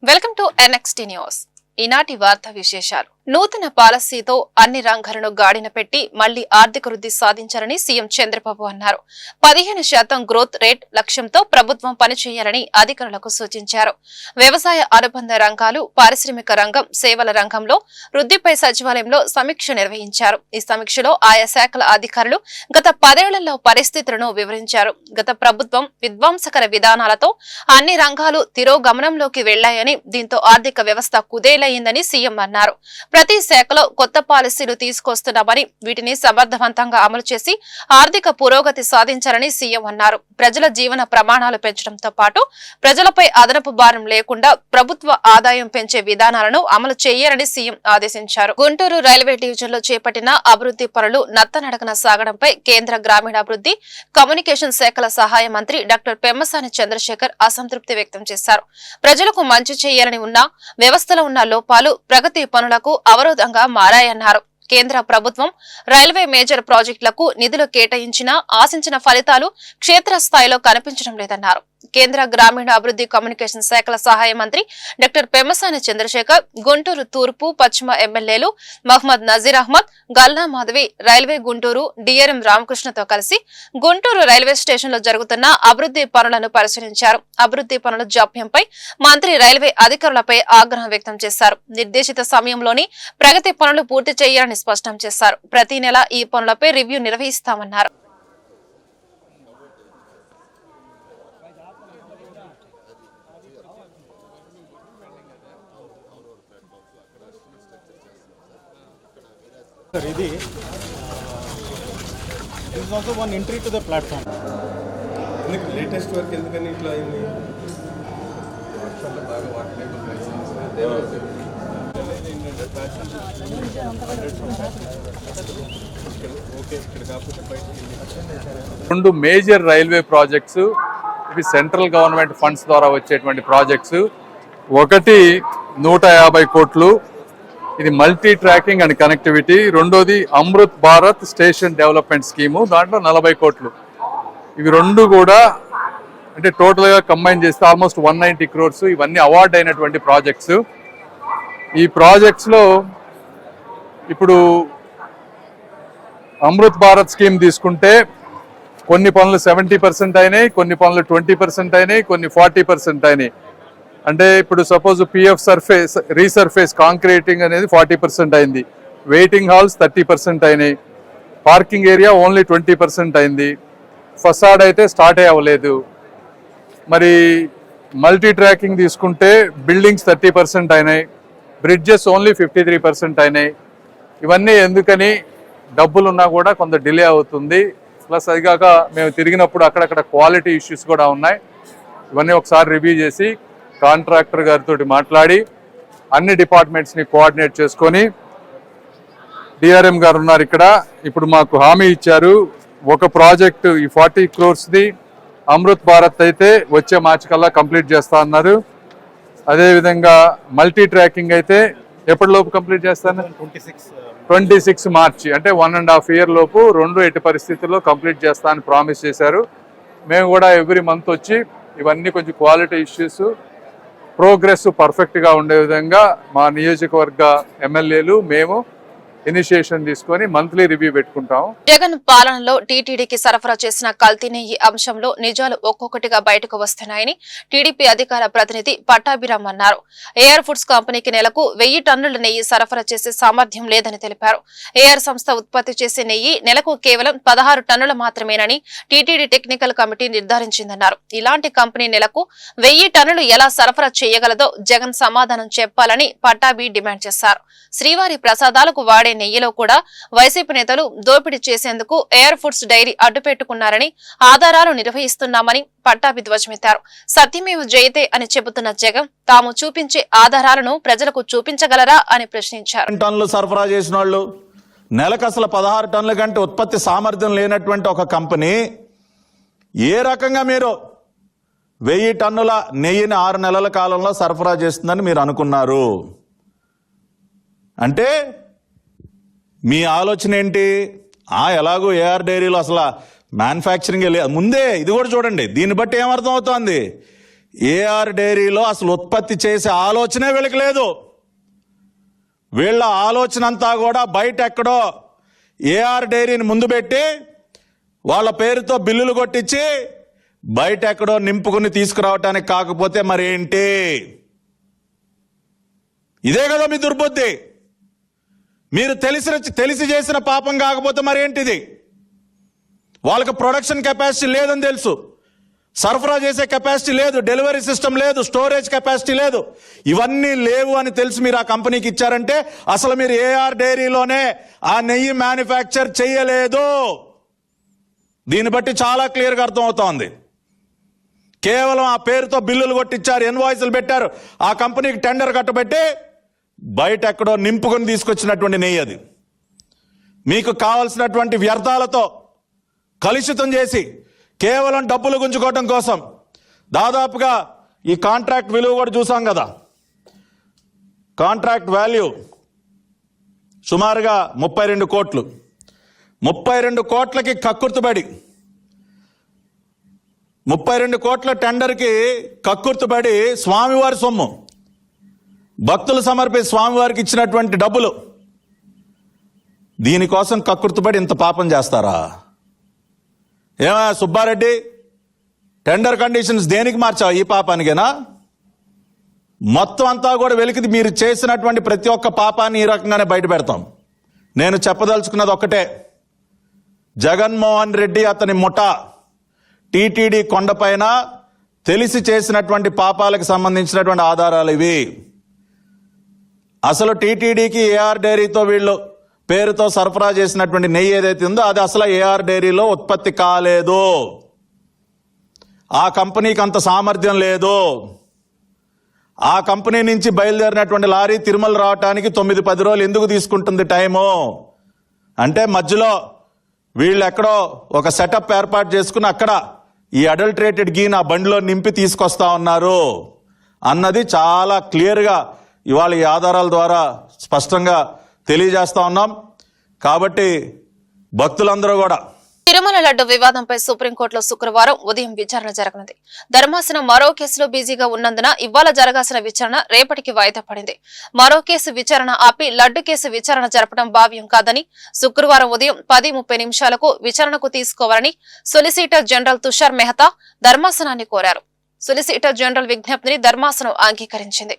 Welcome to NXT news. ఈనాటి వార్తా విశేషాలు. నూతన పాలసీతో అన్ని రంగాలను గాడిన పెట్టి మళ్లీ ఆర్థిక వృద్ధి సాధించాలని సీఎం చంద్రబాబు అన్నారు. 15% గ్రోత్ రేట్ లక్ష్యంతో ప్రభుత్వం పనిచేయాలని అధికారులకు సూచించారు. వ్యవసాయ అనుబంధ రంగాలు, పారిశ్రామిక రంగం, సేవల రంగంలో వృద్ధిపై సచివాలయంలో సమీక్ష నిర్వహించారు. ఈ సమీక్షలో ఆయా శాఖల అధికారులు గత 10 ఏళ్లలో పరిస్థితులను వివరించారు. గత ప్రభుత్వం విధ్వంసకర విధానాలతో అన్ని రంగాలు తిరోగమనంలోకి వెళ్లాయని, దీంతో ఆర్థిక వ్యవస్థ కుదేలయ్యిందని సీఎం అన్నారు. ప్రతి శాఖలో కొత్త పాలసీలు తీసుకొస్తున్నామని, వీటిని సమర్థవంతంగా అమలు చేసి ఆర్థిక పురోగతి సాధించాలని సీఎం అన్నారు. ప్రజల జీవన ప్రమాణాలు పెంచడంతో పాటు ప్రజలపై అదనపు భారం లేకుండా ప్రభుత్వ ఆదాయం పెంచే విధానాలను అమలు చేయాలని సీఎం ఆదేశించారు. గుంటూరు రైల్వే డివిజన్ లో చేపట్టిన అభివృద్ధి పనులు నత్తనడకన సాగడంపై కేంద్ర గ్రామీణాభివృద్ధి, కమ్యూనికేషన్ శాఖల సహాయ మంత్రి డాక్టర్ పెమ్మసాని చంద్రశేఖర్ అసంతృప్తి వ్యక్తం చేశారు. ప్రజలకు మంచి చేయాలని ఉన్న వ్యవస్థలో ఉన్న లోపాలు ప్రగతి పనులకు అవరోధంగా మారాయన్నారు. కేంద్ర ప్రభుత్వం రైల్వే మేజర్ ప్రాజెక్టులకు నిధులు కేటాయించినా ఆశించిన ఫలితాలు క్షేత్రస్థాయిలో కనిపించడం లేదన్నారు. కేంద్ర గ్రామీణ అభివృద్ధి, కమ్యూనికేషన్ శాఖల సహాయ మంత్రి డాక్టర్ పెమ్మసాని చంద్రశేఖర్ గుంటూరు తూర్పు, పశ్చిమ ఎమ్మెల్యేలు మహ్మద్ నజీర్ అహ్మద్, గల్లా మాధవి, రైల్వే గుంటూరు DRM రామకృష్ణతో కలిసి గుంటూరు రైల్వే స్టేషన్ లో జరుగుతున్న అభివృద్ధి పనులను పరిశీలించారు. అభివృద్ధి పనుల జాప్యంపై మంత్రి రైల్వే అధికారులపై ఆగ్రహం వ్యక్తం చేశారు. నిర్దేశిత సమయంలోని ప్రగతి పనులు పూర్తి చేయాలని స్పష్టం చేశారు. ప్రతి నెల ఈ పనులపై రివ్యూ నిర్వహిస్తామన్నారు. This is also one entry to the platform. Latest work ఎందుకని ఇట్లా అయింది? రెండు మేజర్ రైల్వే ప్రాజెక్ట్స్, ఇవి సెంట్రల్ గవర్నమెంట్ ఫండ్స్ ద్వారా వచ్చేటువంటి ప్రాజెక్ట్స్. ఒకటి 150 కోట్లు, ఇది మల్టీ ట్రాకింగ్ అండ్ కనెక్టివిటీ. రెండోది Amrit Bharat station development scheme, దాంట్లో 40 కోట్లు. ఇవి రెండు కూడా అంటే టోటల్గా కంబైన్ చేస్తే ఆల్మోస్ట్ 190 crores. ఇవన్నీ అవార్డ్ అయినటువంటి ప్రాజెక్ట్స్. ఈ ప్రాజెక్ట్స్లో ఇప్పుడు అమృత్ భారత్ స్కీమ్ తీసుకుంటే కొన్ని పనులు 70% అయినాయి, కొన్ని పనులు 20% అయినాయి, కొన్ని 40% అయినాయి. అంటే ఇప్పుడు suppose PF surface resurface concreting అనేది 40% అయింది, వెయిటింగ్ హాల్స్ 30% అయినాయి, పార్కింగ్ ఏరియా ఓన్లీ 20% అయింది, ఫసాడ్ అయితే స్టార్ట్ అవ్వలేదు. మరి మల్టీ ట్రాకింగ్ తీసుకుంటే బిల్డింగ్స్ 30% అయినాయి, బ్రిడ్జెస్ ఓన్లీ 53% అయినాయి. ఇవన్నీ ఎందుకని? డబ్బులు ఉన్నా కూడా కొంత డిలే అవుతుంది. ప్లస్ అదిగాక మేము తిరిగినప్పుడు అక్కడక్కడ క్వాలిటీ ఇష్యూస్ కూడా ఉన్నాయి. ఇవన్నీ ఒకసారి రివ్యూ చేసి కాంట్రాక్టర్ గారితో మాట్లాడి అన్ని డిపార్ట్మెంట్స్ని కోఆర్డినేట్ చేసుకొని, DRM గారు ఉన్నారు ఇక్కడ, ఇప్పుడు మాకు హామీ ఇచ్చారు ఒక ప్రాజెక్టు ఈ 40 crores అమృత్ భారత్ అయితే వచ్చే మార్చి కల్లా కంప్లీట్ చేస్తా అన్నారు. అదేవిధంగా మల్టీ ట్రాకింగ్ అయితే ఎప్పటిలోపు కంప్లీట్ చేస్తాను? 26 మార్చి, అంటే 1.5 year లోపు రెండు ఎట్టి పరిస్థితుల్లో కంప్లీట్ చేస్తా అని ప్రామిస్ చేశారు. మేము కూడా ఎవ్రీ మంత్ వచ్చి ఇవన్నీ కొంచెం క్వాలిటీ ఇష్యూస్, ప్రోగ్రెస్ పర్ఫెక్ట్గా ఉండే విధంగా మా నియోజకవర్గ ఎమ్మెల్యేలు మేము ఇనిషియేషన్ తీసుకొని మంత్లీ రివ్యూ పెట్టుకుంటాం. జగన్ పాలనలో టీటీడీకి సరఫరా చేసిన కల్తీ నెయ్యి అంశంలో నిజాలు ఒక్కొక్కటిగా బయటకు వస్తున్నాయని టీడీపీ అధికార ప్రతినిధి పట్టాభిరామ్ అన్నారు. ఏఆర్ ఫుడ్స్ కంపెనీకి నెలకు 1000 టన్నుల నెయ్యి సరఫరా చేసే సామర్థ్యం లేదని తెలిపారు. ఏఆర్ సంస్థ ఉత్పత్తి చేసే నెయ్యి నెలకు కేవలం 16 టన్నులు మాత్రమేనని టీటీడీ టెక్నికల్ కమిటీ నిర్ధారించిందన్నారు. ఇలాంటి కంపెనీ నెలకు 1000 టన్నులు ఎలా సరఫరా చేయగలదో జగన్ సమాధానం చెప్పాలని పట్టాభి డిమాండ్ చేశారు. శ్రీవారి ప్రసాదాలకు వాడే నెయ్యిలో కూడా వైసీపీ నేతలు దోపిడీ చేసేందుకు ఎయిర్ ఫుడ్స్ డైరీ అడ్డుపెట్టుకున్నారని, ఆధారాలు నిర్వహిస్తున్నామని పట్టాభి ధ్వజమెత్తారు. సత్యమేవ జయతే అని చెబుతున్న జగన్ తాము చూపించే ఆధారాలను ప్రజలకు చూపించగలరా అని ప్రశ్నించారు. టన్నులు సరఫరా చేసిన వాళ్ళు, నెలకు అసలు 16 టన్నుల కంటే ఉత్పత్తి సామర్థ్యం లేనటువంటి ఒక కంపెనీ ఏ రకంగా మీరు 1000 టన్నుల నెయ్యిని 6 నెలల కాలంలో సరఫరా చేస్తుందని మీరు అనుకున్నారు? అంటే మీ ఆలోచన ఏంటి? ఎలాగో ఏఆర్ డైరీలో అసలు మ్యానుఫ్యాక్చరింగ్ ముందే ఇది కూడా చూడండి. దీన్ని బట్టి ఏమర్థం అవుతోంది? ఏఆర్ డైరీలో అసలు ఉత్పత్తి చేసే ఆలోచనే వీళ్ళకి లేదు. వీళ్ళ ఆలోచన అంతా కూడా బయట ఎక్కడో ఏఆర్ డైరీని ముందు పెట్టి వాళ్ళ పేరుతో బిల్లులు కొట్టించి బయట ఎక్కడో నింపుకుని తీసుకురావటానికి కాకపోతే మరేంటి? ఇదే కదా మీ దుర్బుద్ధి. మీరు తెలిసి చేసిన పాపం కాకపోతే మరేంటిది? వాళ్ళకి ప్రొడక్షన్ కెపాసిటీ లేదని తెలుసు, సరఫరా చేసే కెపాసిటీ లేదు, డెలివరీ సిస్టమ్ లేదు, స్టోరేజ్ కెపాసిటీ లేదు, ఇవన్నీ లేవు అని తెలిసి మీరు ఆ కంపెనీకి ఇచ్చారంటే అసలు మీరు ఏఆర్ డైరీలోనే ఆ నెయ్యి మ్యానుఫ్యాక్చర్ చేయలేదు. దీన్ని బట్టి చాలా క్లియర్గా అర్థమవుతోంది. కేవలం ఆ పేరుతో బిల్లులు కొట్టించారు, ఇన్వాయిస్లు పెట్టారు, ఆ కంపెనీకి టెండర్ కట్టబెట్టి బయట ఎక్కడో నింపుకొని తీసుకొచ్చినటువంటి నెయ్యి అది. మీకు కావలసినటువంటి వ్యర్థాలతో కలుషితం చేసి కేవలం డబ్బులు గుంజుకోవడం కోసం దాదాపుగా ఈ కాంట్రాక్ట్ విలువ కూడా చూసాం కదా. కాంట్రాక్ట్ వాల్యూ సుమారుగా 32 కోట్లు. 32 కోట్లకి కక్కుర్తుబడి 32 కోట్ల టెండర్కి కక్కుర్తుబడి స్వామివారి సొమ్ము, భక్తులు సమర్పించి స్వామివారికి ఇచ్చినటువంటి డబ్బులు, దీనికోసం కక్కుర్తుబడి ఇంత పాపం చేస్తారా? ఏమయ్యా సుబ్బారెడ్డి, టెండర్ కండిషన్స్ దేనికి మార్చావు? ఈ పాపానికేనా? మొత్తం అంతా కూడా వెలికి మీరు చేసినటువంటి ప్రతి ఒక్క పాపాన్ని ఈ రకంగానే బయట పెడతాం. నేను చెప్పదలుచుకున్నది ఒక్కటే, జగన్మోహన్ రెడ్డి అతని ముఠా టీటీడీ కొండపైన తెలిసి చేసినటువంటి పాపాలకు సంబంధించినటువంటి ఆధారాలు ఇవి. అసలు టీటీడీకి ఏఆర్ డైరీతో వీళ్ళు పేరుతో సరఫరా చేసినటువంటి నెయ్యి ఏదైతే ఉందో అది అసలు ఏఆర్ డైరీలో ఉత్పత్తి కాలేదు. ఆ కంపెనీకి అంత సామర్థ్యం లేదు. ఆ కంపెనీ నుంచి బయలుదేరినటువంటి లారీ తిరుమల రావడానికి 9-10 రోజులు ఎందుకు తీసుకుంటుంది టైము అంటే, మధ్యలో వీళ్ళు ఎక్కడో ఒక సెటప్ ఏర్పాటు చేసుకుని అక్కడ ఈ అడల్టరేటెడ్ గీని ఆ బండిలో నింపి తీసుకొస్తా ఉన్నారు అన్నది చాలా క్లియర్గా ఇవాళ ఈ ఆధారాల ద్వారా స్పష్టంగా తెలియజేస్తా ఉన్నాం. కాబట్టి భక్తులందరూ కూడా తిరుమల లడ్డు వివాదంపై సుప్రీంకోర్టులో శుక్రవారం ఉదయం విచారణ జరగనుంది. ధర్మాసనం మరో కేసులో బిజీగా ఉన్నందున ఇవాళ జరగాల్సిన విచారణ రేపటికి వాయిదా పడింది. మరో కేసు విచారణ ఆపి లడ్డు కేసు విచారణ జరపడం భావ్యం కాదని శుక్రవారం ఉదయం 10:30 విచారణకు తీసుకోవాలని సొలిసిటర్ జనరల్ తుషార్ మెహతా ధర్మాసనాన్ని కోరారు. సొలిసిటర్ జనరల్ విజ్ఞప్తిని ధర్మాసనం అంగీకరించింది.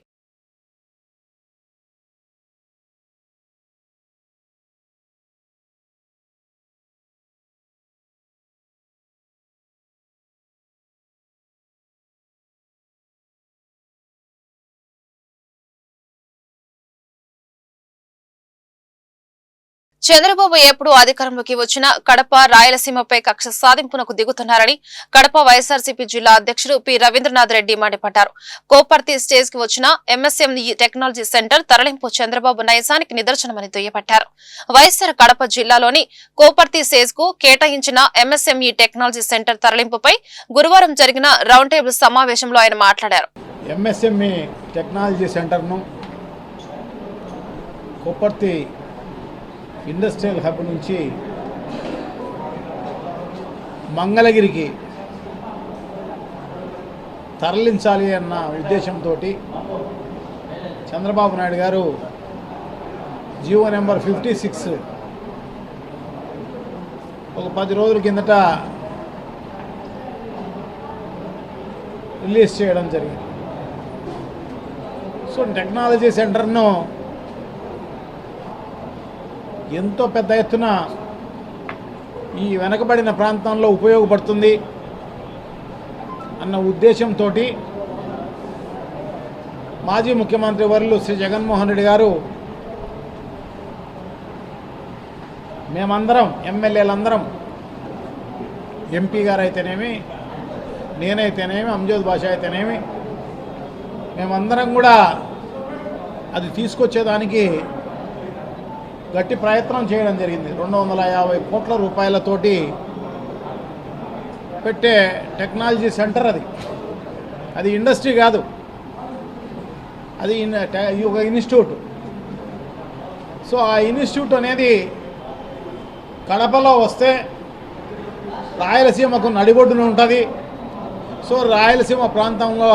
చంద్రబాబు ఎప్పుడు అధికారంలోకి వచ్చినా కడప రాయలసీమపై కక్ష సాధింపునకు దిగుతున్నారని కడప వైఎస్ఆర్సీపీ జిల్లా అధ్యక్షుడు పి రవీంద్రనాథ్ రెడ్డి మండిపడ్డారు. కోపర్తి స్టేజ్ కి వచ్చిన ఎంఎస్ఎంఈ టెక్నాలజీ సెంటర్ తరలింపు చంద్రబాబు నైజానికి నిదర్శనమని దుయ్యబట్టారు. వైఎస్ఆర్ కడప జిల్లాలోని కోపర్తి స్టేజ్ కు కేటాయించిన ఎంఎస్ఎంఈ టెక్నాలజీ సెంటర్ తరలింపుపై గురువారం జరిగిన రౌండ్ టేబుల్ సమావేశంలో ఆయన మాట్లాడారు. ఎంఎస్ఎంఈ టెక్నాలజీ సెంటర్ను కోపర్తి ఇండస్ట్రియల్ హబ్ నుంచి మంగళగిరికి తరలించాలి అన్న ఉద్దేశంతో చంద్రబాబు నాయుడు గారు జీవో నెంబర్ 56 ఒక 10 రోజుల కిందట రిలీజ్ చేయడం జరిగింది. సో టెక్నాలజీ సెంటర్ను ఎంతో పెద్ద ఎత్తున ఈ వెనకబడిన ప్రాంతంలో ఉపయోగపడుతుంది అన్న ఉద్దేశంతో మాజీ ముఖ్యమంత్రి వర్యులు శ్రీ జగన్మోహన్ రెడ్డి గారు మేమందరం ఎమ్మెల్యేలందరం ఎంపీ గారు అయితేనేమి, నేనైతేనేమి, అంజద్ బాషా అయితేనేమి, మేమందరం కూడా అది తీసుకొచ్చేదానికి గట్టి ప్రయత్నం చేయడం జరిగింది. 250 కోట్ల రూపాయలతోటి పెట్టే టెక్నాలజీ సెంటర్ అది ఇండస్ట్రీ కాదు, అది ఒక ఇన్స్టిట్యూట్. సో ఆ ఇన్స్టిట్యూట్ అనేది కడపలో వస్తే రాయలసీమకు నడిబొడ్డున ఉంటుంది. సో రాయలసీమ ప్రాంతంలో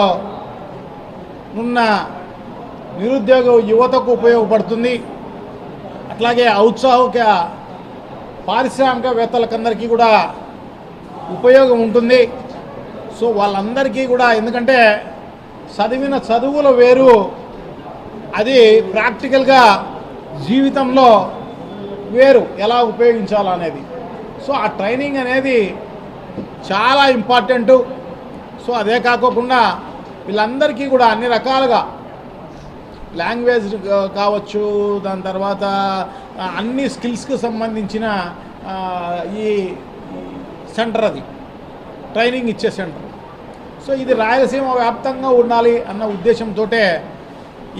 ఉన్న నిరుద్యోగ యువతకు ఉపయోగపడుతుంది. అట్లాగే ఔత్సాహిక పారిశ్రామికవేత్తలకందరికీ కూడా ఉపయోగం ఉంటుంది. సో వాళ్ళందరికీ కూడా, ఎందుకంటే చదివిన చదువులు వేరు, అది ప్రాక్టికల్గా జీవితంలో వేరు ఎలా ఉపయోగించాలనేది. సో ఆ ట్రైనింగ్ అనేది చాలా ఇంపార్టెంటు. సో అదే కాకోకుండా వీళ్ళందరికీ కూడా అన్ని రకాలుగా లాంగ్వేజ్ కావచ్చు, దాని తర్వాత అన్ని స్కిల్స్కి సంబంధించిన ఈ సెంటర్, అది ట్రైనింగ్ ఇచ్చే సెంటర్. సో ఇది రాయలసీమ వ్యాప్తంగా ఉండాలి అన్న ఉద్దేశంతో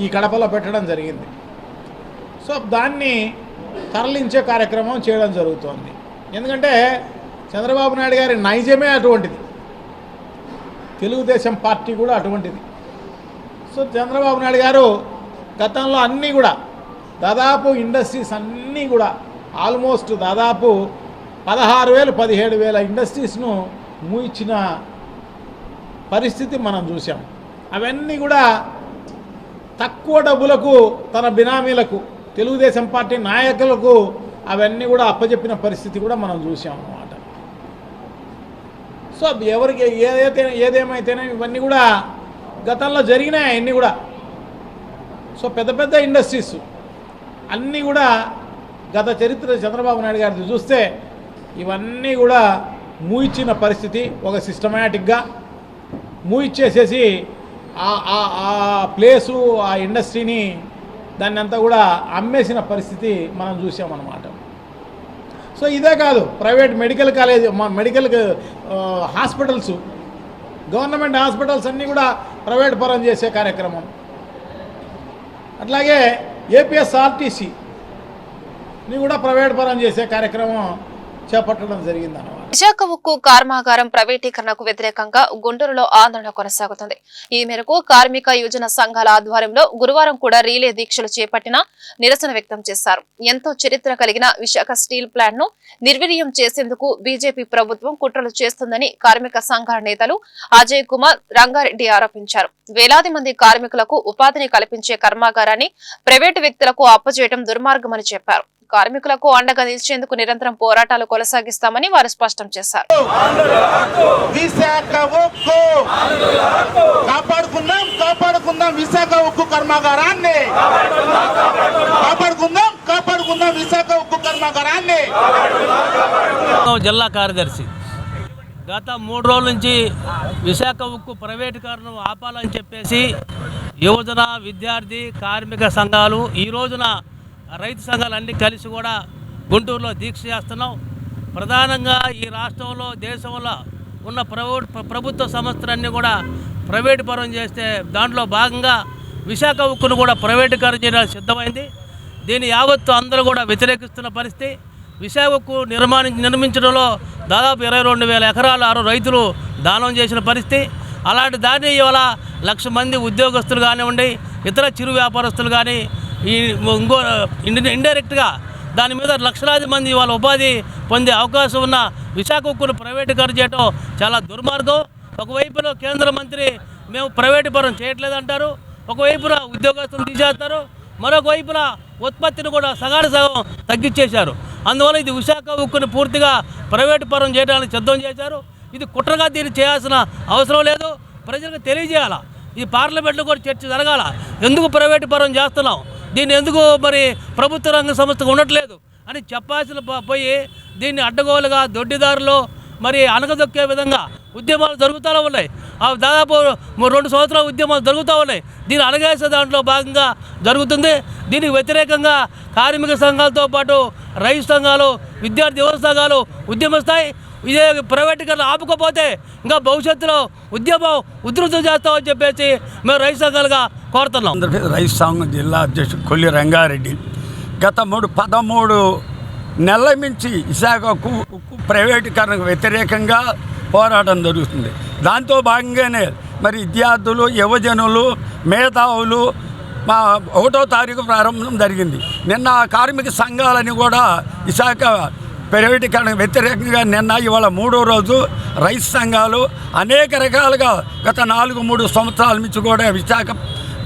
ఈ కడపలో పెట్టడం జరిగింది. సో దాన్ని తరలించే కార్యక్రమం చేయడం జరుగుతోంది. ఎందుకంటే చంద్రబాబు నాయుడు గారి నైజమే అటువంటిది, తెలుగుదేశం పార్టీ కూడా అటువంటిది. సో చంద్రబాబు నాయుడు గారు గతంలో అన్నీ కూడా దాదాపు ఇండస్ట్రీస్ అన్నీ కూడా ఆల్మోస్ట్ దాదాపు 16,000-17,000 ఇండస్ట్రీస్ను మూయించిన పరిస్థితి మనం చూసాం. అవన్నీ కూడా తక్కువ డబ్బులకు తన బినామీలకు, తెలుగుదేశం పార్టీ నాయకులకు అవన్నీ కూడా అప్పచెప్పిన పరిస్థితి కూడా మనం చూసాం అన్నమాట. సో ఎవరికి ఏదేమైతేనే ఇవన్నీ కూడా గతంలో జరిగినాయి అన్నీ కూడా. సో పెద్ద పెద్ద ఇండస్ట్రీస్ అన్నీ కూడా గత చరిత్ర చంద్రబాబు నాయుడు గారిది చూస్తే ఇవన్నీ కూడా మూయించిన పరిస్థితి, ఒక సిస్టమేటిక్గా మూయిచ్చేసేసి ఆ ప్లేసు, ఆ ఇండస్ట్రీని దాన్ని అంతా కూడా అమ్మేసిన పరిస్థితి మనం చూసామన్నమాట. సో ఇదే కాదు, private medical college, medical hospitals, government hospitals అన్నీ కూడా ప్రైవేట్ పరం చేసే కార్యక్రమం. అట్లాగే ఏపీఎస్ఆర్టీసీని కూడా ప్రైవేట్ పరం చేసే కార్యక్రమం చేపట్టడం జరిగిందన్నమాట. విశాఖ ఉక్కు కర్మాగారం ప్రైవేటీకరణకు వ్యతిరేకంగా గుంటూరులో ఆందోళన కొనసాగుతుంది. ఈ మేరకు కార్మిక యువజన సంఘాల ఆధ్వర్యంలో గురువారం కూడా రీలే దీక్షలు చేపట్టిన నిరసన వ్యక్తం చేశారు. ఎంతో చరిత్ర కలిగిన విశాఖ స్టీల్ ప్లాంట్ ను నిర్వీర్యం చేసేందుకు బీజేపీ ప్రభుత్వం కుట్రలు చేస్తుందని కార్మిక సంఘాల నేతలు అజయ్ కుమార్, రంగారెడ్డి ఆరోపించారు. వేలాది మంది కార్మికులకు ఉపాధిని కల్పించే కర్మాగారాన్ని ప్రైవేటు వ్యక్తులకు అప్పజేయడం దుర్మార్గమని చెప్పారు. కార్మికులకు అండగా నిలిచేందుకు నిరంతరం పోరాటాలు కొనసాగిస్తామని వారు స్పష్టం చేశారు. విశాఖ ఉక్కు కాపాడుకుందాం, కాపాడుకుందాం విశాఖ ఉక్కు కర్మాగారాన్ని, కాపాడుకుందాం, కాపాడుకుందాం విశాఖ ఉక్కు కర్మాగారాన్ని. జిల్లా కార్యదర్శి గత 3 రోజుల నుంచి విశాఖ ఉక్కు ప్రైవేటీకరణను ఆపాలని చెప్పేసి యువజన, విద్యార్థి, కార్మిక సంఘాలు, ఈ రోజున రైతు సంఘాలన్నీ కలిసి కూడా గుంటూరులో దీక్ష చేస్తున్నాం. ప్రధానంగా ఈ రాష్ట్రంలో, దేశంలో ఉన్న ప్రభుత్వ సంస్థలన్నీ కూడా ప్రైవేటు పరం చేస్తే దాంట్లో భాగంగా విశాఖ ఉక్కును కూడా ప్రైవేటీకరణ చేయడానికి సిద్ధమైంది. దీన్ని యావత్తు అందరూ కూడా వ్యతిరేకిస్తున్న పరిస్థితి. విశాఖ ఉక్కు నిర్మించడంలో దాదాపు 22,000 ఎకరాలు రైతులు దానం చేసిన పరిస్థితి. అలాంటి దాన్ని ఇవాళ 1,00,000 మంది ఉద్యోగస్తులు కానివ్వండి, ఇతర చిరు వ్యాపారస్తులు కానీ ఇండైరెక్ట్గా దాని మీద లక్షలాది మంది ఇవాళ ఉపాధి పొందే అవకాశం ఉన్న విశాఖ ఉక్కును ప్రైవేటీకరణ చేయడం చాలా దుర్మార్గం. ఒకవైపున కేంద్ర మంత్రి మేము ప్రైవేటు పరం చేయట్లేదంటారు, ఒకవైపున ఉద్యోగస్తులు తీసేస్తారు, మరొక వైపున ఉత్పత్తిని కూడా సగం తగ్గించేశారు. అందువల్ల ఇది విశాఖ ఉక్కుని పూర్తిగా ప్రైవేటు పరం చేయడానికి సిద్ధం చేశారు. ఇది కుట్రగా దీన్ని చేయాల్సిన అవసరం లేదు, ప్రజలకు తెలియజేయాలా. ఈ పార్లమెంట్లో కూడా చర్చ జరగాల. ఎందుకు ప్రైవేటు పరం చేస్తున్నాం, దీన్ని ఎందుకు మరి ప్రభుత్వ రంగ సంస్థకు ఉండట్లేదు అని చెప్పాల్సిన పోయి దీన్ని అడ్డగోలుగా దొడ్డిదారులు మరి అనగదొక్కే విధంగా ఉద్యమాలు జరుగుతూనే ఉన్నాయి. దాదాపు 2 సంవత్సరాల ఉద్యమాలు జరుగుతూ ఉన్నాయి. దీన్ని అణగేసే దాంట్లో భాగంగా జరుగుతుంది. దీనికి వ్యతిరేకంగా కార్మిక సంఘాలతో పాటు రైతు సంఘాలు, విద్యార్థి యువత సంఘాలు ఉద్యమిస్తాయి. ఇదే ప్రైవేటీకరణ ఆపుకోపోతే ఇంకా భవిష్యత్తులో ఉద్యమం ఉధృతం చేస్తామని చెప్పేసి మేము రైతు సంఘాలుగా కోరుతున్నాం. రైతు సంఘం జిల్లా అధ్యక్షుడు కొల్లి రంగారెడ్డి. గత 13 నెలల నుంచి విశాఖ ఉక్కు ప్రైవేటీకరణకు వ్యతిరేకంగా పోరాటం జరుగుతుంది. దాంతో భాగంగానే మరి విద్యార్థులు, యువజనులు, మేధావులు 1వ తారీఖు ప్రారంభం జరిగింది. నిన్న కార్మిక సంఘాలని కూడా విశాఖ ప్రైవేటీకరణకు వ్యతిరేకంగా నిన్న ఇవాళ 3వ రోజు రైతు సంఘాలు అనేక రకాలుగా గత 3 సంవత్సరాల నుంచి కూడా విశాఖ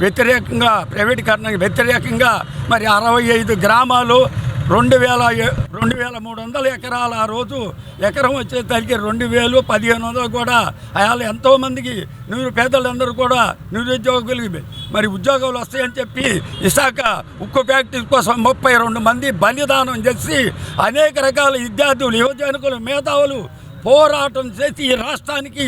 వ్యతిరేకంగా ప్రైవేటీకరణకు వ్యతిరేకంగా మరి 65 గ్రామాలు 2,300 ఎకరాలు ఆ రోజు ఎకరం వచ్చేసరికి 2,000 1,500 కూడా అయాలు ఎంతోమందికి పేదలందరూ కూడా నిరుద్యోగులకి మరి ఉద్యోగాలు వస్తాయని చెప్పి విశాఖ ఉక్కు ఫ్యాక్టరీ కోసం 32 మంది బలిదానం చేసి అనేక రకాల విద్యార్థులు యువజనుకులు మేధావులు పోరాటం చేసి ఈ రాష్ట్రానికి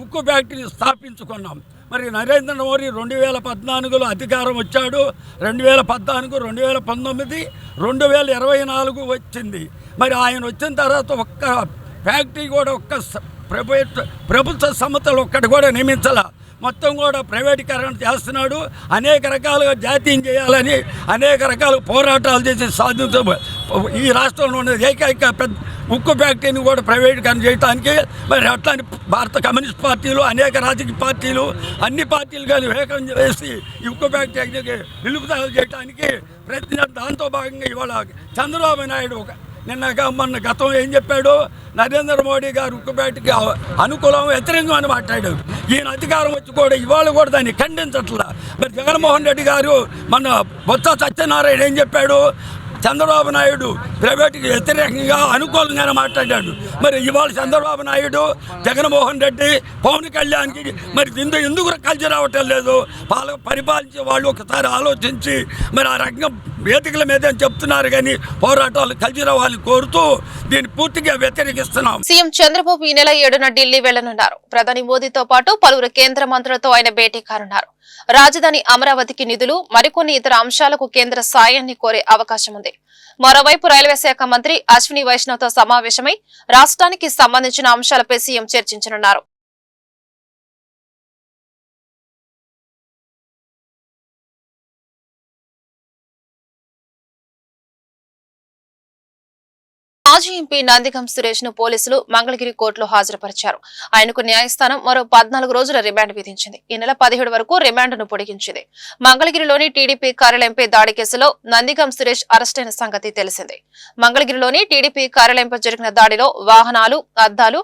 ఉక్కు ఫ్యాక్టరీ స్థాపించుకున్నాం. మరి నరేంద్ర మోడీ 2014లో అధికారం వచ్చాడు. 2014, 2019, 2024 వచ్చింది. మరి ఆయన వచ్చిన తర్వాత ఒక్క ఫ్యాక్టరీ కూడా ఒక్క ప్రభుత్వ సంస్థలు ఒక్కటి కూడా నియమించాల. మొత్తం కూడా ప్రైవేటీకరణ చేస్తున్నాడు. అనేక రకాలుగా జాతీయం చేయాలని అనేక రకాల పోరాటాలు చేసి సాధించ ఈ రాష్ట్రంలో ఉన్న ఏకైక పెద్ద ఉక్కు ఫ్యాక్టరీని కూడా ప్రైవేటీకరణ చేయడానికి మరి అట్లాంటి భారత కమ్యూనిస్ట్ పార్టీలు అనేక రాజకీయ పార్టీలు అన్ని పార్టీలు కానీ ఏకం చేసి ఈ ఉక్కు ఫ్యాక్టరీకి నిలుపుదల చేయడానికి ప్రయత్నం. దాంతో భాగంగా ఇవాళ చంద్రబాబు నాయుడు మొన్న గతం ఏం చెప్పాడు, నరేంద్ర మోడీ గారు ఉక్కు ఫ్యాక్టరీకి అనుకూలం వ్యతిరేకం అని మాట్లాడాడు. ఈయన అధికారం వచ్చి కూడా ఇవాళ కూడా దాన్ని ఖండించట్లా. మరి జగన్మోహన్ రెడ్డి గారు మన బొత్స సత్యనారాయణ ఏం చెప్పాడు, చంద్రబాబు నాయుడు ప్రైవేట్కి వ్యతిరేకంగా అనుకూలంగానే మాట్లాడాడు. మరి ఇవాళ చంద్రబాబు నాయుడు, జగన్మోహన్ రెడ్డి, పవన్ కళ్యాణ్కి మరి ఎందుకు కలిసి రావటం లేదు? పరిపాలించే వాళ్ళు ఒకసారి ఆలోచించి మరి ఆ రకంగా వేదికల మీద చెప్తున్నారు కానీ పోరాటాలు కలిసి రావాలని కోరుతూ దీన్ని పూర్తిగా వ్యతిరేకిస్తున్నాం. సీఎం చంద్రబాబు ఈ నెల 7న ఢిల్లీ వెళ్లనున్నారు. ప్రధాని మోదీతో పాటు పలువురు కేంద్ర మంత్రులతో ఆయన భేటీ కానున్నారు. రాజధాని అమరావతికి నిధులు, మరికొన్ని ఇతర అంశాలకు కేంద్ర సాయాన్ని కోరే అవకాశం ఉంది. మరోవైపు రైల్వే శాఖ మంత్రి అశ్విని వైష్ణవ్తో సమావేశమై రాష్ట్రానికి సంబంధించిన అంశాలపై సీఎం చర్చించనున్నారు. మాజీ ఎంపీ నందిగం సురేష్ ను పోలీసులు మంగళగిరి కోర్టులో హాజరుపరిచారు. ఆయనకు న్యాయస్థానం మరో 14 రోజుల రిమాండ్ విధించింది. ఈ నెల 17 వరకు రిమాండ్ను పొడిగించింది. మంగళగిరిలోని టీడీపీ కార్యాలయంపై దాడి కేసులో నందిగం సురేష్ అరెస్టైన సంగతి తెలిసిందే. మంగళగిరిలోని టీడీపీ కార్యాలయంపై జరిగిన దాడిలో వాహనాలు, అద్దాలు,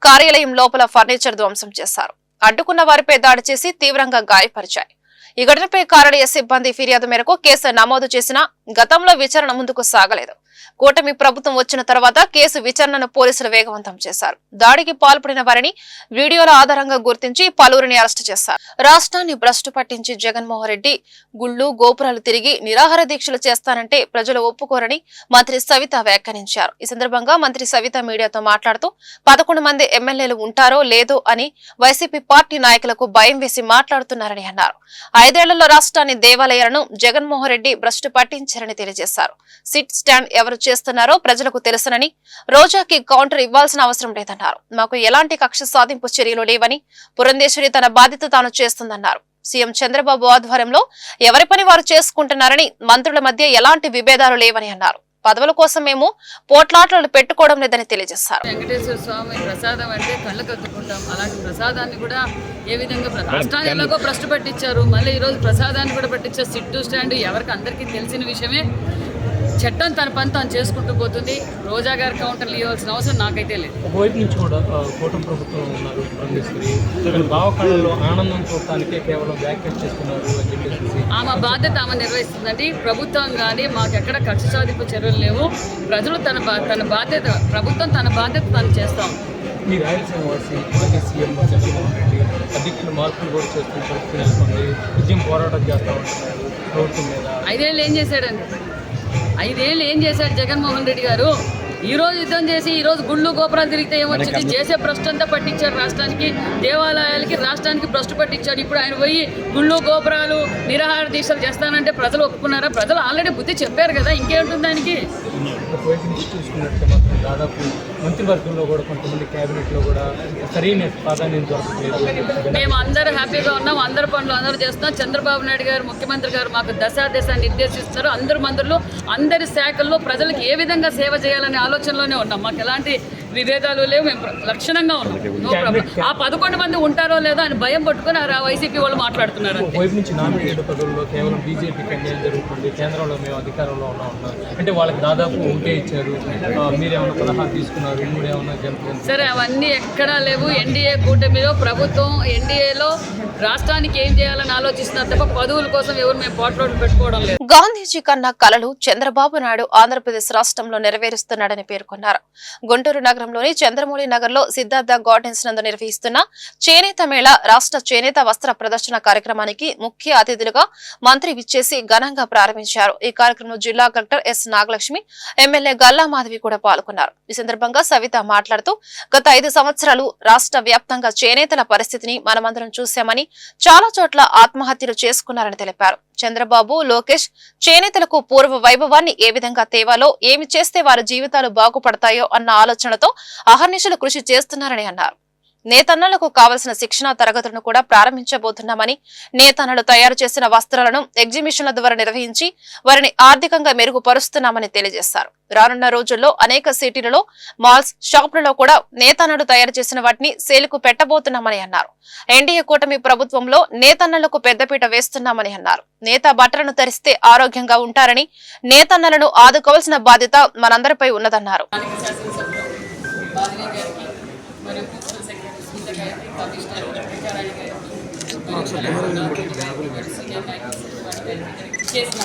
కార్యాలయం లోపల ఫర్నిచర్ ధ్వంసం చేశారు. అడ్డుకున్న వారిపై దాడి చేసి తీవ్రంగా గాయపరిచాయి. ఈ ఘటనపై కార్యాలయ సిబ్బంది ఫిర్యాదు మేరకు కేసు నమోదు చేసినా గతంలో విచారణ ముందుకు సాగలేదు. కూటమి ప్రభుత్వం వచ్చిన తర్వాత కేసు విచారణను పోలీసులు వేగవంతం చేశారు. దాడికి పాల్పడిన వారిని వీడియోల ఆధారంగా గుర్తించి పలువురిని అరెస్టు చేశారు. రాష్ట్రాన్ని భ్రష్టు పట్టించి జగన్మోహన్ రెడ్డి గుళ్లు, గోపురాలు తిరిగి నిరాహార దీక్షలు చేస్తానంటే ప్రజలు ఒప్పుకోరని మంత్రి సవిత వ్యాఖ్యానించారు. ఈ సందర్భంగా మంత్రి సవిత మీడియాతో మాట్లాడుతూ 11 మంది ఎమ్మెల్యేలు ఉంటారో లేదో అని వైసీపీ పార్టీ నాయకులకు భయం వేసి మాట్లాడుతున్నారని అన్నారు. 5 ఏళ్లలో రాష్ట్రాన్ని, దేవాలయాలను జగన్మోహన్ రెడ్డి భ్రష్టు పట్టించారని తెలియజేశారు. సిట్ స్టాండ్ ఎవరు చేస్తున్నారో ప్రజలకు తెలుసునని, రోజాకి కౌంటర్ ఇవ్వాల్సిన అవసరం లేదన్నారు. మాకు ఎలాంటి కక్ష సాధింపు చర్యలు లేవని, పురంధేశ్వరి తన బాధ్యత తాను చేస్తుందన్నారు. సీఎం చంద్రబాబు ఆధ్వర్యంలో ఎవరి పని వారు చేసుకుంటున్నారని, మంత్రుల మధ్య ఎలాంటి విభేదాలు లేవని అన్నారు. పదవుల కోసం మేము పోట్లాటలు పెట్టుకోవడం లేదని తెలియజేశారు. వెంకటేశ్వర స్వామి ప్రసాదం అంటే కళ్ళు కత్తుకుంటాం. అలాంటి ప్రసాదాన్ని కూడా ఏ విధంగా రాష్ట్రాన్ని ఎలాగో భ్రష్టు పట్టించారు, మళ్ళీ ఈరోజు ప్రసాదాన్ని కూడా పట్టించారు. సిట్టు స్టాండ్ ఎవరికి అందరికీ తెలిసిన విషయమే. చట్టం తన పని తాను చేసుకుంటూ పోతుంది. రోజా గారి కౌంటర్లు ఇవ్వాల్సిన అవసరం నాకైతే లేదు. ఒకవైపు నుంచి కూడా కూటమి ప్రభుత్వం ఉన్నారు, పురంధేశ్వరి భావకళలో ఆనందం చూడటానికే కేవలం వ్యాఖ్యలు చేస్తున్నారు అని చెప్పేసి ఆమె బాధ్యత ఆమె నిర్వహిస్తుందండి. ప్రభుత్వం కానీ మాకు ఎక్కడ కక్ష సాధింపు చర్యలు లేవు. ప్రజలు తన బాధ్యత, ప్రభుత్వం తన బాధ్యత తను చేస్తాం. ఈ రాయలసీమ వాసి మాజీ సీఎం జగన్మోహన్ రెడ్డి అధ్యక్షులు మార్పులు కూడా చేస్తున్న పరిస్థితి నెలకొంది. విజయం పోరాటం చేస్తూ ఉంటున్నారు ప్రభుత్వం మీద. 5 ఏళ్ళు ఏం చేశాడండి? 5 ఏళ్ళు ఏం చేశాడు జగన్మోహన్ రెడ్డి గారు? ఈరోజు యుద్ధం చేసి ఈరోజు గుళ్ళు, గోపురాలు తిరిగితే ఏమొచ్చింది? చేసే భ్రష్టు అంతా పట్టించాడు. రాష్ట్రానికి, దేవాలయాలకి, రాష్ట్రానికి భ్రష్టు పట్టించాడు. ఇప్పుడు ఆయన పోయి గుళ్ళు, గోపురాలు, నిరాహార దీక్షలు చేస్తానంటే ప్రజలు ఒప్పుకున్నారా? ప్రజలు ఆల్రెడీ బుద్ధి చెప్పారు కదా, ఇంకేముంటుంది దానికి? ఒకవైపు నుంచి చూసుకున్నట్టు మాత్రం దాదాపు మంత్రివర్గంలో కూడా కొంతమంది క్యాబినెట్లో కూడా సరైన ప్రాధాన్యం దొరకలేదు. మేము అందరూ హ్యాపీగా ఉన్నాం. అందరి పనులు అందరూ చేస్తున్నాం. చంద్రబాబు నాయుడు గారు, ముఖ్యమంత్రి గారు మాకు దశ నిర్దేశిస్తున్నారు. అందరు మంత్రులు, అందరి శాఖల్లో ప్రజలకు ఏ విధంగా సేవ చేయాలనే ఆలోచనలోనే ఉన్నాం. మాకు ఎలాంటి విభేదాలు లేవు, మేము లక్షణంగా ఉన్నాం. No problem. ఆ 11 మంది ఉంటారో లేదో అని భయం పట్టుకొని ఆ వైసీపీ వాళ్ళు మాట్లాడుతున్నారు. వైపు నుంచి నామినేటెడ్ పదవుల్లో కేవలం బీజేపీకి అన్యాయం జరుగుతుంది, కేంద్రంలో మేము అధికారంలో ఉన్నాం అంటే వాళ్ళకి దాదాపు ఒకటే ఇచ్చారు, మీరేమన్నా 16 తీసుకున్నారు, 3 ఏమన్నా జంప్. సరే, అవన్నీ ఎక్కడా లేవు. ఎన్డీఏ కూటమిలో ప్రభుత్వం ఎన్డీఏలో రాష్ట్రానికి ఏం చేయాలని ఆలోచిస్తున్నారు తప్ప పదవుల కోసం ఎవరు మేము పోట్లాటలు పెట్టుకోవడం లేదు. గాంధీజీ కన్నా కలలు చంద్రబాబు నాయుడు ఆంధ్రప్రదేశ్ రాష్ట్రంలో నెరవేరుస్తున్నాడని పేర్కొన్నారు. గుంటూరు నగరంలోని చంద్రమౌళి నగర్ లో సిద్ధార్థ గార్డెన్స్ నందు నిర్వహిస్తున్న చేనేత మేళ రాష్ట్ర చేనేత వస్త్ర ప్రదర్శన కార్యక్రమానికి ముఖ్య అతిథులుగా మంత్రి విచ్చేసి ఘనంగా ప్రారంభించారు. ఈ కార్యక్రమంలో జిల్లా collector S Nagalakshmi, MLA Galla Madhavi కూడా పాల్గొన్నారు. ఈ సందర్భంగా సవిత మాట్లాడుతూ గత 5 సంవత్సరాలు రాష్ట్ర వ్యాప్తంగా చేనేతల పరిస్థితిని మనమందరం చూశామని, చాలా చోట్ల ఆత్మహత్యలు చేసుకున్నారని తెలిపారు. చంద్రబాబు, లోకేష్ చేనేతలకు పూర్వ వైభవాన్ని ఏ విధంగా తేవాలో, ఏమి చేస్తే వారి జీవితాలు బాగుపడతాయో అన్న ఆలోచనతో అహర్నిశలు కృషి చేస్తున్నారని అన్నారు. నేతన్నలకు కావలసిన శిక్షణా తరగతులను కూడా ప్రారంభించబోతున్నామని, నేతన్నలు తయారు చేసిన వస్త్రాలను ఎగ్జిబిషన్ల ద్వారా నిర్వహించి వారిని ఆర్థికంగా మెరుగుపరుస్తున్నామని తెలియజేశారు. రానున్న రోజుల్లో అనేక సిటీలలో, మాల్స్, షాపులలో కూడా నేతన్నలు తయారు చేసిన వాటిని సేలుకు పెట్టబోతున్నామని అన్నారు. ఎన్డీఏ కూటమి ప్రభుత్వంలో నేతన్నలకు పెద్దపీట వేస్తున్నామని అన్నారు. నేత బట్టలను ధరిస్తే ఆరోగ్యంగా ఉంటారని, నేతన్నలను ఆదుకోవాల్సిన బాధ్యత మనందరిపై ఉన్నదన్నారు. చేసిన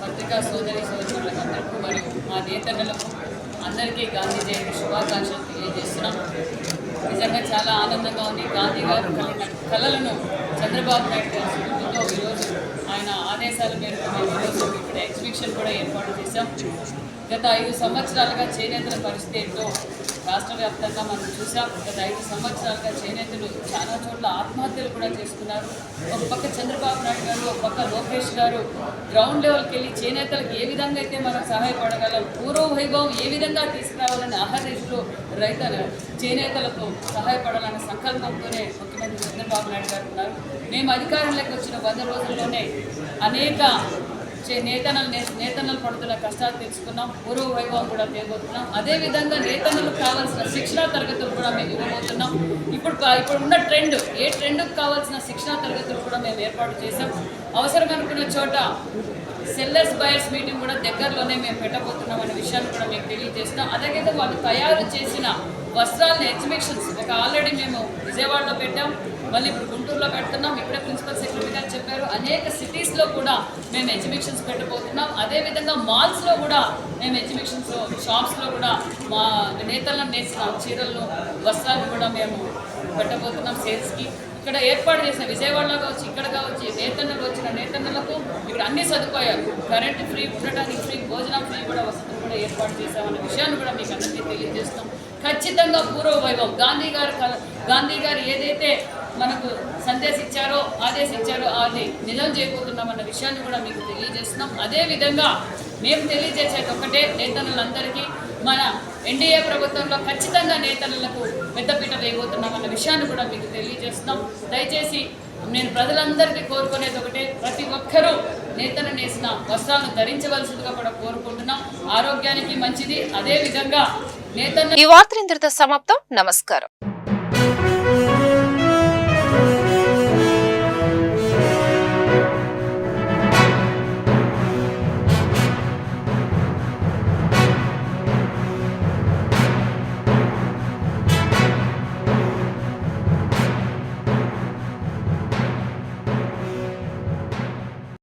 పత్రికా సోదరి సోదరులందరికీ మరియు మా నేతలకు అందరికీ గాంధీ జయంతి శుభాకాంక్షలు తెలియజేస్తున్నాం. నిజంగా చాలా ఆనందంగా ఉంది. గాంధీ గారు కళలను చంద్రబాబు నాయుడు గారి స్ఫూర్తితో ఈరోజు ఆయన ఆదేశాల మేరకు మేము ఈరోజు ఇక్కడ ఎగ్జిబిషన్ కూడా ఏర్పాటు చేశాం. గత 5 సంవత్సరాలుగా చేనేతల పరిస్థితి ఏంటో రాష్ట్ర వ్యాప్తంగా మనం చూసాం. గత 5 సంవత్సరాలుగా చేనేతలు చాలా చోట్ల ఆత్మహత్యలు కూడా చేసుకున్నారు. ఒక పక్క చంద్రబాబు నాయుడు గారు, ఒక పక్క లోకేష్ గారు గ్రౌండ్ లెవెల్కి వెళ్ళి చేనేతలకు ఏ విధంగా అయితే మనం సహాయపడగలం, పూర్వ వైభవం ఏ విధంగా తీసుకురావాలని అహర్నిశలు చేనేతలకు సహాయపడాలనే సంకల్పంతోనే ముఖ్యమంత్రి చంద్రబాబు నాయుడు గారు ఉన్నారు. మేము అధికారంలోకి వచ్చిన 100 రోజుల్లోనే అనేక నేతన్నలు పడుతున్న కష్టాలు తెలుసుకున్నాం. పూర్వ వైభవం కూడా తేబోతున్నాం. అదేవిధంగా నేతన్నలకు కావాల్సిన శిక్షణా తరగతులు కూడా మేము ఇవ్వబోతున్నాం. ఇప్పుడు ఉన్న ట్రెండ్, ఏ ట్రెండ్కి కావాల్సిన శిక్షణా తరగతులు కూడా మేము ఏర్పాటు చేసాం. అవసరం అనుకున్న చోట సెల్లర్స్ బయర్స్ మీటింగ్ కూడా దగ్గరలోనే మేము పెట్టబోతున్నాం అనే విషయాన్ని కూడా మీకు తెలియజేస్తున్నాం. అలాగే వాళ్ళు తయారు చేసిన వస్త్రాలను ఎగ్జిబిషన్స్ ఆల్రెడీ మేము విజయవాడలో పెట్టాం, మళ్ళీ ఇప్పుడు గుంటూరులో పెడుతున్నాం. ఇప్పుడే ప్రిన్సిపల్ సెక్రటరీ గారు చెప్పారు, అనేక సిటీస్లో కూడా మేము ఎగ్జిబిషన్స్ పెట్టబోతున్నాం. అదేవిధంగా మాల్స్లో కూడా మేము ఎగ్జిబిషన్స్, షాప్స్లో కూడా మా నేతలను నేసిన చీరలను, వస్త్రాలను కూడా మేము పెట్టబోతున్నాం సేల్స్కి. ఇక్కడ ఏర్పాటు చేసిన విజయవాడలో కావచ్చు, ఇక్కడ కావచ్చు, నేతన్నలు వచ్చిన నేతన్నలకు ఇక్కడ అన్ని సదుపాయాలు, కరెంటు ఫ్రీ, ఉండటానికి ఫ్రీ, భోజనం ఫ్రీ కూడా వసతులు కూడా ఏర్పాటు చేశామన్న విషయాన్ని కూడా మీకు అందరికీ తెలియజేస్తాం. ఖచ్చితంగా పూర్వ వైభవం గాంధీ గారు ఏదైతే మనకు సందేశించారో, ఆదేశించారో అది నిజం చేయబోతున్నామన్న విషయాన్ని కూడా మీకు తెలియజేస్తున్నాం. అదేవిధంగా మేము తెలియజేసేది ఒకటే, నేతన్నలందరికీ మన ఎన్డీఏ ప్రభుత్వంలో ఖచ్చితంగా నేతన్నలకు పెద్దపీట వేయబోతున్నామన్న విషయాన్ని కూడా మీకు తెలియజేస్తున్నాం. దయచేసి నేను ప్రజలందరికీ కోరుకునేది ఒకటే, ప్రతి ఒక్కరూ నేతన్న నేసిన వస్త్రాలను ధరించవలసిందిగా కూడా కోరుకుంటున్నాం. ఆరోగ్యానికి మంచిది. అదేవిధంగా నేతన్న. ఈ వార్తలు ఇంతటితో సమాప్తం. నమస్కారం.